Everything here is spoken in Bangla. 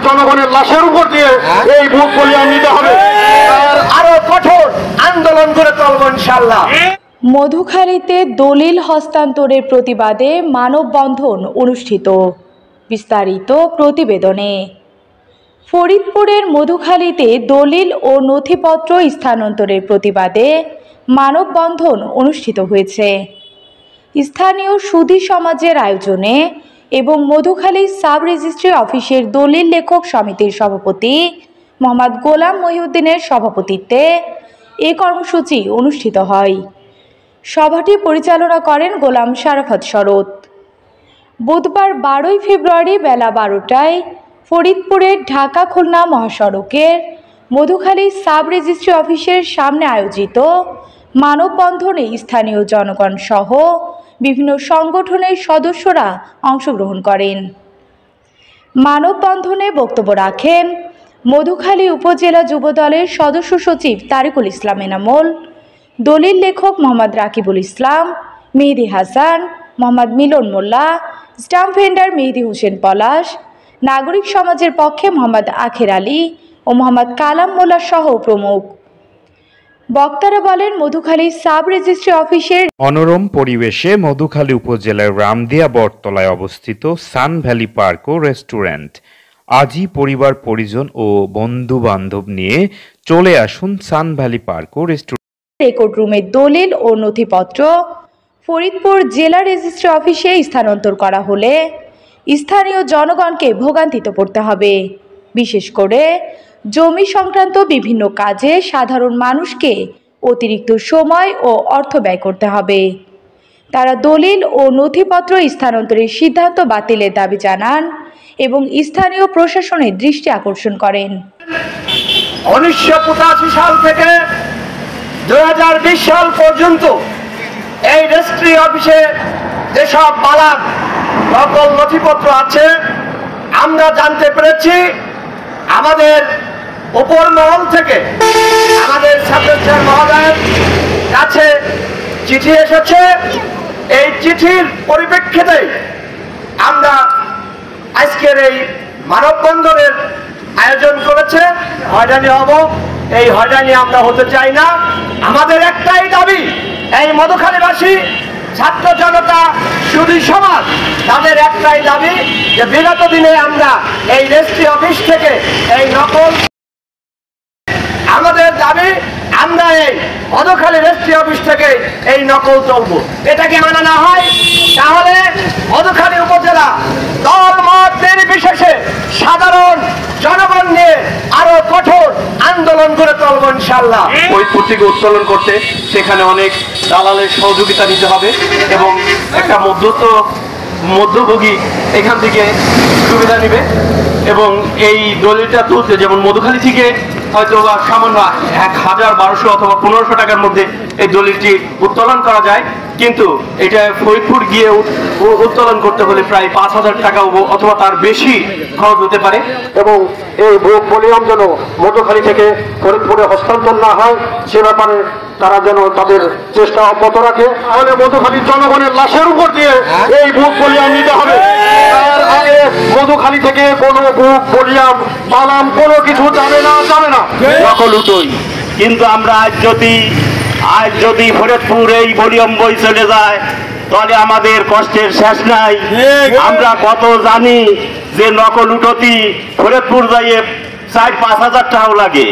জনগণের লাশের উপর দিয়ে এই ভোট বলিয়ান নিতে হবে, আরো কঠোর আন্দোলন করে চলবো ইনশাআল্লাহ। মধুখালীতে দলিল হস্তান্তরের প্রতিবাদে মানববন্ধন অনুষ্ঠিত। বিস্তারিত প্রতিবেদনে। ফরিদপুরের মধুখালীতে দলিল ও নথিপত্র স্থানান্তরের প্রতিবাদে মানববন্ধন অনুষ্ঠিত হয়েছে। স্থানীয় সুধী সমাজের আয়োজনে এবং মধুখালী সাব রেজিস্ট্রি অফিসের দলিল লেখক সমিতির সভাপতি মোহাম্মদ গোলাম মহিউদ্দিনের সভাপতিত্বে এ কর্মসূচি অনুষ্ঠিত হয়। সভাটি পরিচালনা করেন গোলাম শারাফত শরৎ। বুধবার 12 ফেব্রুয়ারি বেলা 12টায় ফরিদপুরের ঢাকা খুলনা মহাসড়কের মধুখালী সাব রেজিস্ট্রি অফিসের সামনে আয়োজিত মানববন্ধনে স্থানীয় জনগণ সহ বিভিন্ন সংগঠনের সদস্যরা অংশগ্রহণ করেন। মানববন্ধনে বক্তব্য রাখেন মধুখালী উপজেলা যুবদলের সদস্য সচিব তারিকুল ইসলাম এনামুল, দলিল লেখক মোহাম্মদ রাকিবুল ইসলাম, মেহেদি হাসান, মোহাম্মদ মিলন মোল্লা, স্টাম্প ভেন্ডার মেহেদি হোসেন পলাশ, নাগরিক সমাজের পক্ষে মোহাম্মদ আখের আলী ও মোহাম্মদ কালাম মোল্লা সহ প্রমুখ। বক্তারা বলেন, মধুখালী সাব রেজিস্ট্রি অফিসের মনোরম পরিবেশে মধুখালী উপজেলার রামদিয়া বটতলায় অবস্থিত সান ভ্যালি পার্ক ও রেস্টুরেন্ট। আজই পরিবার পরিজন ও বন্ধু বান্ধব নিয়ে চলে আসুন সান ভ্যালি পার্ক ও রেস্টুরেন্ট। রেকর্ড রুমের দলিল ও নথিপত্র ফরিদপুর জেলা রেজিস্ট্রি অফিসে স্থানান্তর করা হলে স্থানীয় জনগণকে ভোগান্তিতে পড়তে হবে। বিশেষ করে জমি সংক্রান্ত বিভিন্ন কাজে সাধারণ মানুষকে অতিরিক্ত সময় ও অর্থ ব্যয় করতে হবে। তারা দলিল ও নথিপত্র স্থানান্তরের সিদ্ধান্ত বাতিলের দাবি জানান এবং স্থানীয় প্রশাসনের দৃষ্টি আকর্ষণ করেন। 1985 সাল থেকে 2020 সাল পর্যন্ত এই রেজিস্ট্রি অফিসে যেসব বালাক নকল নথিপত্র আছে, আমরা জানতে পেরেছি আমাদের উপর মহল থেকে আমাদের সেক্রেটারি মহোদয়ের কাছে চিঠি এসেছে। এই চিঠির পরিপ্রেক্ষিতে আমরা আজকের এই মানববন্ধনের আয়োজন করেছে। হয়রানি হব, এই হয়রানি আমরা হতে চাই না। আমাদের একটাই দাবি, এই মধুখালীবাসী ছাত্র জনতা সুধী সমাজ তাদের একটাই দাবি যে বিগত দিনে আমরা এই রেজিস্ট্রি অফিস থেকে এই নকল, আমাদের দাবি আমরা এই মধুখালী রেজিস্ট্রি অফিস থেকে এই নকল চলবো। এটাকে মানা না হয় তাহলে মধুখালী উপজেলা দল মত নির্বিশেষে সাধারণ জনগণ নিয়ে আরো কঠোর আন্দোলন করে চলবো ইনশাআল্লাহ। ফরিদপুর থেকে উত্তোলন করতে সেখানে অনেক দালালের সহযোগিতা নিতে হবে এবং একটা মধ্যভোগী এখান থেকে সুবিধা নেবে এবং এই দলিলটা তুলতে যেমন মধুখালী থেকে হয়তো সামান্য 1000, 1200 অথবা 1500 টাকার মধ্যে এই দলিলটি উত্তোলন করা যায়, কিন্তু এটা ফরিদপুর গিয়ে উত্তোলন করতে হলে প্রায় 5000 টাকা অথবা তার বেশি খরচ হতে পারে। এবং এই ভোট বলিয়ান যেন মধুখালী থেকে ফরিদপুরে হস্তান্তর না হয় সে ব্যাপারে তারা যেন তাদের চেষ্টা অব্যাহত রাখে। তাহলে মধুখালীর জনগণের লাশের উপর দিয়ে এই ভোট বলিয়ান নিতে হবে। তার আগে মধুখালী থেকে কোনো ভোট বলিয়ান পালাম কোনো কিছু যাবে না। নকল উঠোই, কিন্তু আমরা আজ যদি ফরিদপুর এই ভলিউম বই চলে যায় তাহলে আমাদের কষ্টের শেষ নাই। আমরা কত জানি যে নকল উঠোতি ফরিদপুর যাইয়ে 4-5 হাজার টাকাও লাগে।